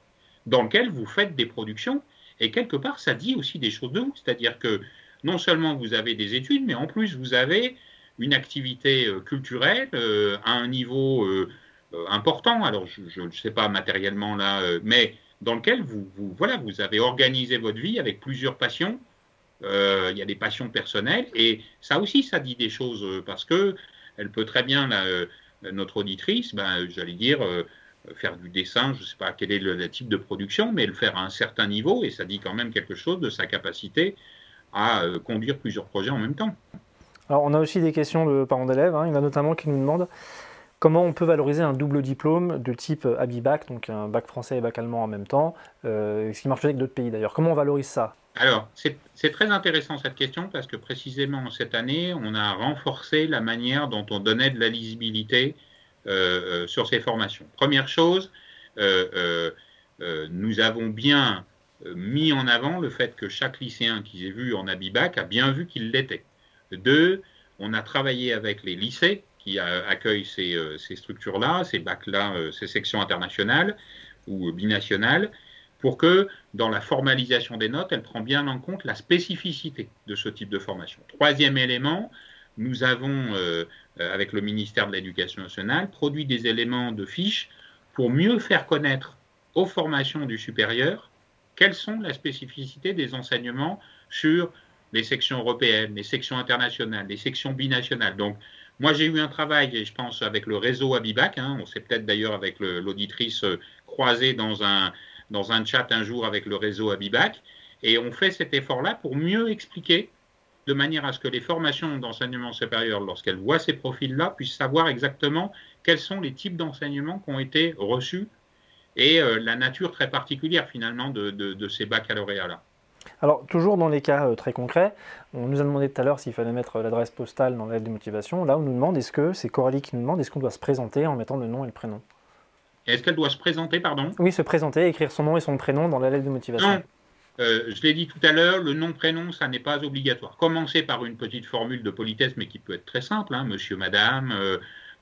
dans lequel vous faites des productions, et quelque part, ça dit aussi des choses de vous. C'est-à-dire que non seulement vous avez des études, mais en plus, vous avez une activité culturelle à un niveau important. Alors, je ne sais pas matériellement là, mais dans lequel vous avez organisé votre vie avec plusieurs passions. Il y a des passions personnelles, et ça aussi, ça dit des choses, parce que elle peut très bien... notre auditrice, j'allais dire, faire du dessin, je ne sais pas quel est le type de production, mais le faire à un certain niveau, et ça dit quand même quelque chose de sa capacité à conduire plusieurs projets en même temps. Alors, on a aussi des questions de parents d'élèves. Il y en a notamment qui nous demandent comment on peut valoriser un double diplôme de type Abibac, donc un bac français et bac allemand en même temps, ce qui marche avec d'autres pays d'ailleurs. Comment on valorise ça? Alors, c'est très intéressant cette question parce que précisément cette année, on a renforcé la manière dont on donnait de la lisibilité sur ces formations. Première chose, nous avons bien mis en avant le fait que chaque lycéen qui est vu en Abibac a bien vu qu'il l'était. Deux, on a travaillé avec les lycées qui accueillent ces structures-là, ces bacs-là, ces sections internationales ou binationales, pour que dans la formalisation des notes, elle prend bien en compte la spécificité de ce type de formation. Troisième élément, nous avons, avec le ministère de l'Éducation nationale, produit des éléments de fiches pour mieux faire connaître aux formations du supérieur quelles sont les spécificités des enseignements sur les sections européennes, les sections internationales, les sections binationales. Donc, moi, j'ai eu un travail, et je pense, avec le réseau Abibac, on s'est peut-être d'ailleurs avec l'auditrice croisé dans un chat un jour avec le réseau Abibac, et on fait cet effort-là pour mieux expliquer, de manière à ce que les formations d'enseignement supérieur, lorsqu'elles voient ces profils-là, puissent savoir exactement quels sont les types d'enseignements qui ont été reçus et la nature très particulière, finalement, de ces baccalauréats-là. Alors, toujours dans les cas très concrets, on nous a demandé tout à l'heure s'il fallait mettre l'adresse postale dans l'aide de motivation. Là, on nous demande, c'est Coralie qui nous demande, est-ce qu'on doit se présenter en mettant le nom et le prénom? Est-ce qu'elle doit se présenter, pardon? Oui, se présenter, écrire son nom et son prénom dans la lettre de motivation. Non, je l'ai dit tout à l'heure, le nom-prénom, ça n'est pas obligatoire. Commencez par une petite formule de politesse, mais qui peut être très simple, monsieur, madame,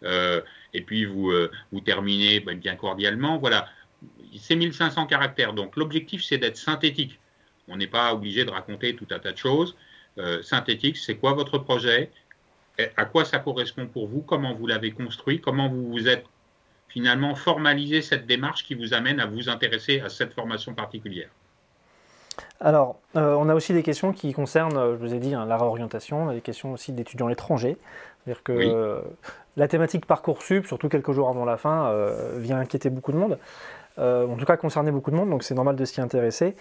et puis vous terminez bien cordialement. Voilà, c'est 1500 caractères, donc l'objectif, c'est d'être synthétique. On n'est pas obligé de raconter tout un tas de choses. Synthétique, c'est quoi votre projet? À quoi ça correspond pour vous? Comment vous l'avez construit? Comment vous vous êtes finalement formalisé cette démarche qui vous amène à vous intéresser à cette formation particulière? Alors, on a aussi des questions qui concernent, je vous ai dit, la réorientation. On a des questions aussi d'étudiants étrangers. C'est-à-dire que Oui. La thématique Parcoursup, surtout quelques jours avant la fin, vient inquiéter beaucoup de monde. En tout cas, concerner beaucoup de monde, donc c'est normal de s'y intéresser.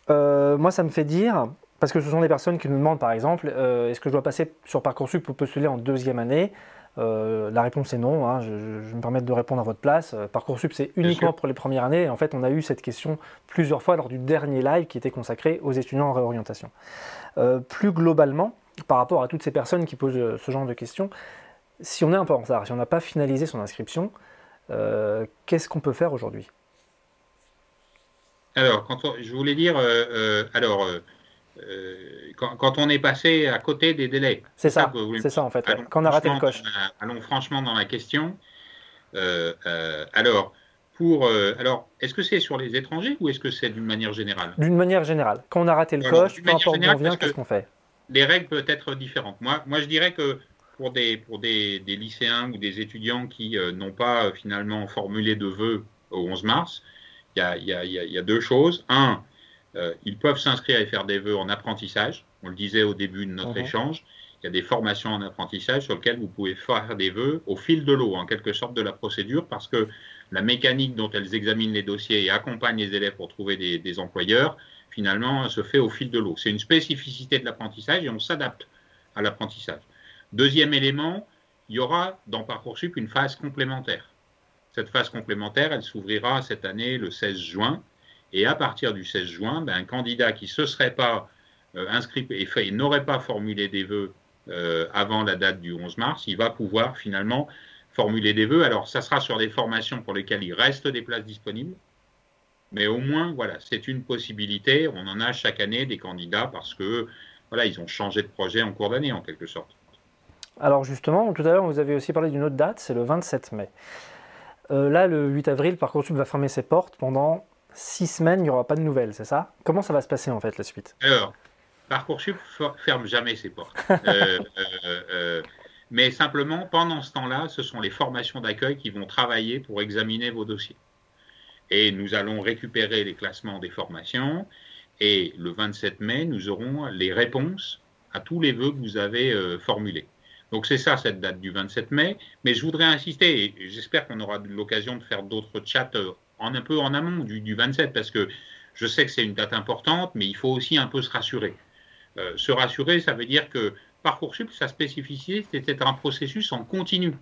Moi, ça me fait dire, parce que ce sont des personnes qui nous demandent, par exemple, est-ce que je dois passer sur Parcoursup pour postuler en deuxième année? La réponse est non, je vais me permettre de répondre à votre place. Parcoursup, c'est uniquement pour les premières années. Et en fait, on a eu cette question plusieurs fois lors du dernier live qui était consacré aux étudiants en réorientation. Plus globalement, par rapport à toutes ces personnes qui posent ce genre de questions, si on est un peu en retard, si on n'a pas finalisé son inscription, qu'est-ce qu'on peut faire aujourd'hui? Alors, je voulais dire, quand on est passé à côté des délais. C'est ça en fait, quand on a raté le coche. Allons franchement dans la question. Alors, est-ce que c'est sur les étrangers ou est-ce que c'est d'une manière générale? D'une manière générale. Quand on a raté le coche, peu importe d'où on vient, qu'est-ce qu'on fait? Les règles peuvent être différentes. Moi, je dirais que pour des lycéens ou des étudiants qui n'ont pas finalement formulé de vœux au 11 mars, il y a deux choses. Un, ils peuvent s'inscrire et faire des vœux en apprentissage. On le disait au début de notre échange. Il y a des formations en apprentissage sur lesquelles vous pouvez faire des vœux au fil de l'eau, en quelque sorte, de la procédure, parce que la mécanique dont elles examinent les dossiers et accompagnent les élèves pour trouver des employeurs, finalement, se fait au fil de l'eau. C'est une spécificité de l'apprentissage et on s'adapte à l'apprentissage. Deuxième élément, il y aura dans Parcoursup une phase complémentaire. Cette phase complémentaire, elle s'ouvrira cette année le 16 juin. Et à partir du 16 juin, un candidat qui ne se serait pas inscrit et n'aurait pas formulé des vœux avant la date du 11 mars, il va pouvoir finalement formuler des vœux. Alors, ça sera sur des formations pour lesquelles il reste des places disponibles. Mais au moins, voilà, c'est une possibilité. On en a chaque année des candidats parce que, voilà, ils ont changé de projet en cours d'année, en quelque sorte. Alors justement, tout à l'heure, vous avez aussi parlé d'une autre date, c'est le 27 mai. Là, le 8 avril, Parcoursup va fermer ses portes. Pendant 6 semaines, il n'y aura pas de nouvelles, c'est ça? Comment ça va se passer, en fait, la suite? Alors, Parcoursup ferme jamais ses portes. Mais simplement, pendant ce temps-là, ce sont les formations d'accueil qui vont travailler pour examiner vos dossiers. Et nous allons récupérer les classements des formations. Et le 27 mai, nous aurons les réponses à tous les vœux que vous avez formulés. Donc c'est ça, cette date du 27 mai. Mais je voudrais insister, et j'espère qu'on aura l'occasion de faire d'autres chats un peu en amont du 27, parce que je sais que c'est une date importante, mais il faut aussi un peu se rassurer. Se rassurer, ça veut dire que Parcoursup, sa spécificité, c'était un processus en continu.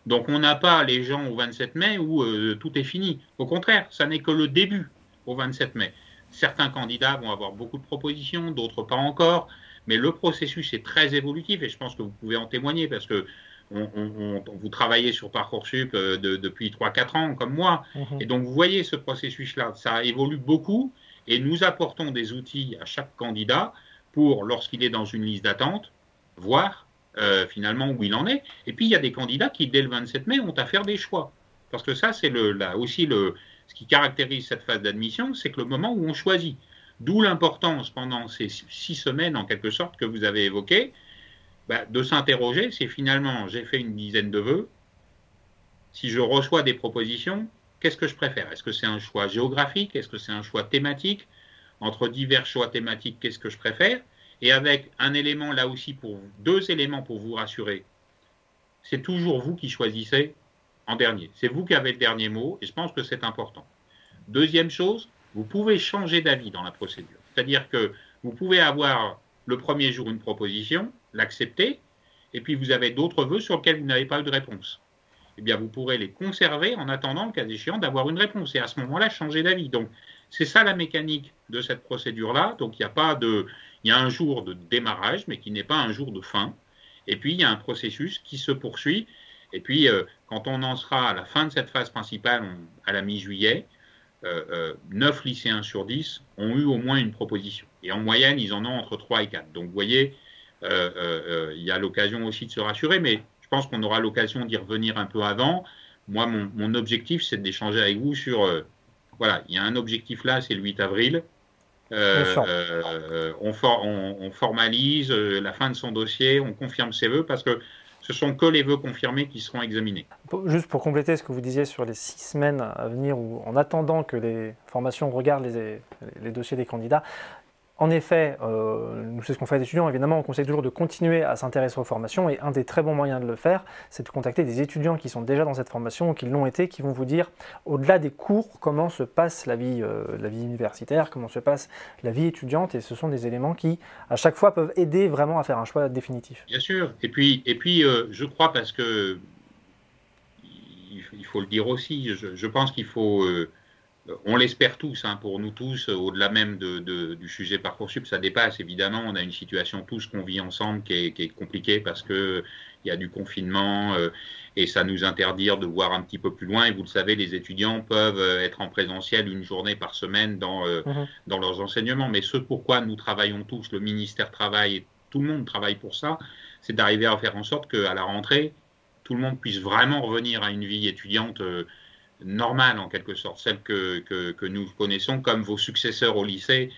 Donc on n'a pas les gens au 27 mai où tout est fini. Au contraire, ça n'est que le début au 27 mai. Certains candidats vont avoir beaucoup de propositions, d'autres pas encore, mais le processus est très évolutif et je pense que vous pouvez en témoigner parce que vous travaillez sur Parcoursup depuis 3-4 ans comme moi. Et donc vous voyez ce processus-là, ça évolue beaucoup et nous apportons des outils à chaque candidat pour, lorsqu'il est dans une liste d'attente, voir finalement où il en est. Et puis il y a des candidats qui, dès le 27 mai, ont à faire des choix. Parce que ça, c'est aussi ce qui caractérise cette phase d'admission, c'est que le moment où on choisit. D'où l'importance pendant ces 6 semaines, en quelque sorte, que vous avez évoquées, de s'interroger, c'est finalement, j'ai fait une dizaine de vœux, si je reçois des propositions, qu'est-ce que je préfère? Est-ce que c'est un choix géographique? Est-ce que c'est un choix thématique? Entre divers choix thématiques, qu'est-ce que je préfère? Et avec un élément là aussi, deux éléments pour vous rassurer, c'est toujours vous qui choisissez en dernier. C'est vous qui avez le dernier mot et je pense que c'est important. Deuxième chose, vous pouvez changer d'avis dans la procédure. C'est-à-dire que vous pouvez avoir le premier jour une proposition, l'accepter, et puis vous avez d'autres vœux sur lesquels vous n'avez pas eu de réponse. Eh bien, vous pourrez les conserver en attendant, le cas échéant, d'avoir une réponse et à ce moment-là, changer d'avis. Donc, c'est ça la mécanique de cette procédure-là. Donc, il y a un jour de démarrage, mais qui n'est pas un jour de fin. Et puis, il y a un processus qui se poursuit. Et puis, quand on en sera à la fin de cette phase principale, à la mi-juillet, 9 lycéens sur 10 ont eu au moins une proposition. Et en moyenne, ils en ont entre 3 et 4. Donc, vous voyez, il y a l'occasion aussi de se rassurer, mais je pense qu'on aura l'occasion d'y revenir un peu avant. Moi, mon objectif, c'est d'échanger avec vous sur... voilà, il y a un objectif là, c'est le 8 avril. On formalise la fin de son dossier, on confirme ses vœux, parce que ce sont que les vœux confirmés qui seront examinés. Juste pour compléter ce que vous disiez sur les 6 semaines à venir, ou en attendant que les formations regardent les dossiers des candidats, en effet, nous c'est ce qu'on fait à l'étudiant, évidemment on conseille toujours de continuer à s'intéresser aux formations et un des très bons moyens de le faire, c'est de contacter des étudiants qui sont déjà dans cette formation ou qui l'ont été, qui vont vous dire, au-delà des cours, comment se passe la vie universitaire, comment se passe la vie étudiante, et ce sont des éléments qui, à chaque fois, peuvent aider vraiment à faire un choix définitif. Bien sûr, et puis je crois, parce que il faut le dire aussi, je pense qu'il faut... on l'espère tous, hein, pour nous tous, au-delà même du sujet Parcoursup, ça dépasse évidemment. On a une situation tous qu'on vit ensemble qui est compliquée parce qu'il y a du confinement et ça nous interdit de voir un petit peu plus loin. Et vous le savez, les étudiants peuvent être en présentiel une journée par semaine dans leurs enseignements. Mais ce pourquoi nous travaillons tous, le ministère travaille et tout le monde travaille pour ça, c'est d'arriver à faire en sorte qu'à la rentrée, tout le monde puisse vraiment revenir à une vie étudiante normale en quelque sorte, celle que nous connaissons, comme vos successeurs au lycée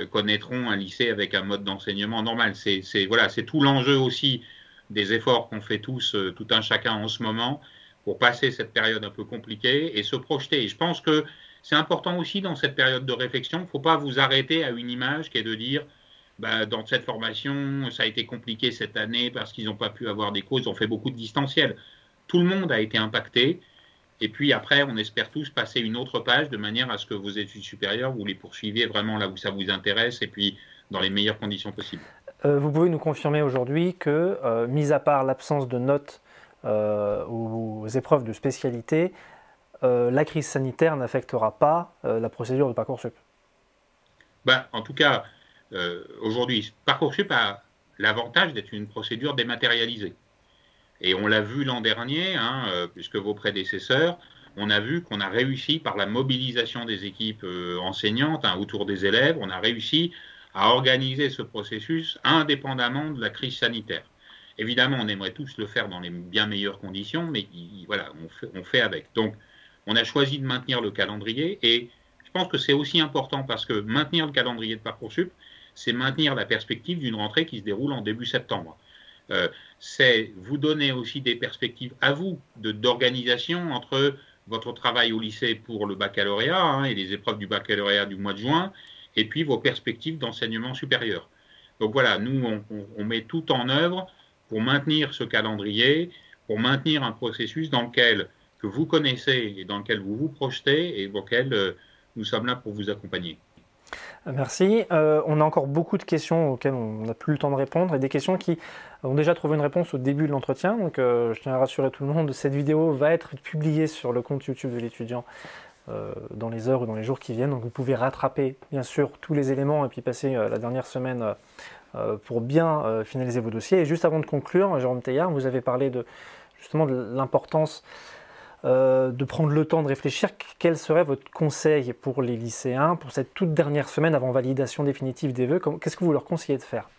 connaîtront un lycée avec un mode d'enseignement normal. C'est tout l'enjeu aussi des efforts qu'on fait tous, tout un chacun en ce moment, pour passer cette période un peu compliquée et se projeter. Et je pense que c'est important aussi dans cette période de réflexion, il ne faut pas vous arrêter à une image qui est de dire dans cette formation, ça a été compliqué cette année parce qu'ils n'ont pas pu avoir des cours, ils ont fait beaucoup de distanciel. Tout le monde a été impacté. Et puis après, on espère tous passer une autre page de manière à ce que vos études supérieures, vous les poursuiviez vraiment là où ça vous intéresse et puis dans les meilleures conditions possibles. Vous pouvez nous confirmer aujourd'hui que, mis à part l'absence de notes aux épreuves de spécialité, la crise sanitaire n'affectera pas la procédure de Parcoursup? En tout cas, aujourd'hui, Parcoursup a l'avantage d'être une procédure dématérialisée. Et on l'a vu l'an dernier, puisque vos prédécesseurs, on a vu qu'on a réussi par la mobilisation des équipes enseignantes autour des élèves, on a réussi à organiser ce processus indépendamment de la crise sanitaire. Évidemment, on aimerait tous le faire dans les bien meilleures conditions, mais voilà, on fait avec. Donc, on a choisi de maintenir le calendrier et je pense que c'est aussi important parce que maintenir le calendrier de Parcoursup, c'est maintenir la perspective d'une rentrée qui se déroule en début septembre. C'est vous donner aussi des perspectives à vous d'organisation entre votre travail au lycée pour le baccalauréat et les épreuves du baccalauréat du mois de juin, et puis vos perspectives d'enseignement supérieur. Donc voilà, nous, on met tout en œuvre pour maintenir ce calendrier, pour maintenir un processus que vous connaissez et dans lequel vous vous projetez et auquel nous sommes là pour vous accompagner. Merci. On a encore beaucoup de questions auxquelles on n'a plus le temps de répondre et des questions qui ont déjà trouvé une réponse au début de l'entretien. Donc je tiens à rassurer tout le monde, cette vidéo va être publiée sur le compte YouTube de l'étudiant dans les heures ou dans les jours qui viennent. Donc vous pouvez rattraper bien sûr tous les éléments et puis passer la dernière semaine pour bien finaliser vos dossiers. Et juste avant de conclure, Jérôme Teilhard, vous avez parlé justement de l'importance de prendre le temps de réfléchir. Quel serait votre conseil pour les lycéens pour cette toute dernière semaine avant validation définitive des vœux? Qu'est-ce que vous leur conseillez de faire?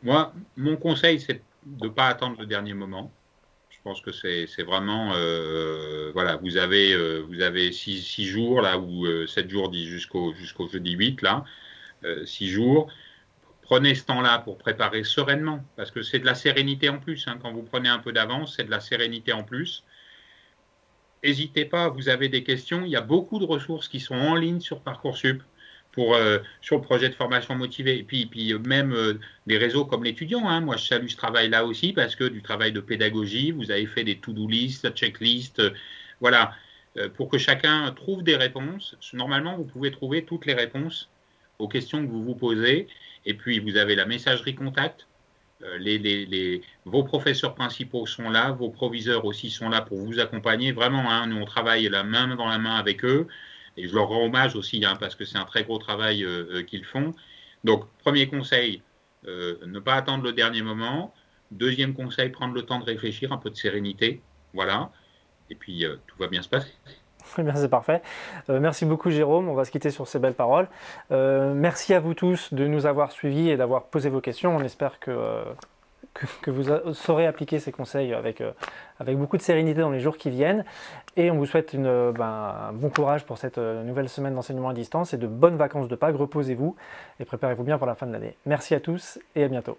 Moi, mon conseil, c'est de ne pas attendre le dernier moment. Je pense que c'est vraiment, voilà, vous avez 6 jours, là, ou 7 jours jusqu'au jeudi 8, là, 6 jours. Prenez ce temps-là pour préparer sereinement, parce que c'est de la sérénité en plus. Hein. Quand vous prenez un peu d'avance, c'est de la sérénité en plus. N'hésitez pas, vous avez des questions. Il y a beaucoup de ressources qui sont en ligne sur Parcoursup sur le projet de formation motivée. Et puis même des réseaux comme l'étudiant. Hein. Moi, je salue ce travail-là aussi parce que du travail de pédagogie, vous avez fait des to-do list, checklist, voilà, pour que chacun trouve des réponses. Normalement, vous pouvez trouver toutes les réponses aux questions que vous vous posez. Et puis, vous avez la messagerie contact. Vos professeurs principaux sont là, vos proviseurs aussi sont là pour vous accompagner. Vraiment, hein, nous, on travaille la main dans la main avec eux. Et je leur rends hommage aussi, hein, parce que c'est un très gros travail qu'ils font. Donc, premier conseil, ne pas attendre le dernier moment. Deuxième conseil, prendre le temps de réfléchir, un peu de sérénité. Voilà. Et puis, tout va bien se passer. Eh bien, c'est parfait. Merci beaucoup Jérôme, on va se quitter sur ces belles paroles. Merci à vous tous de nous avoir suivis et d'avoir posé vos questions. On espère que vous saurez appliquer ces conseils avec beaucoup de sérénité dans les jours qui viennent. Et on vous souhaite un bon courage pour cette nouvelle semaine d'enseignement à distance et de bonnes vacances de Pâques. Reposez-vous et préparez-vous bien pour la fin de l'année. Merci à tous et à bientôt.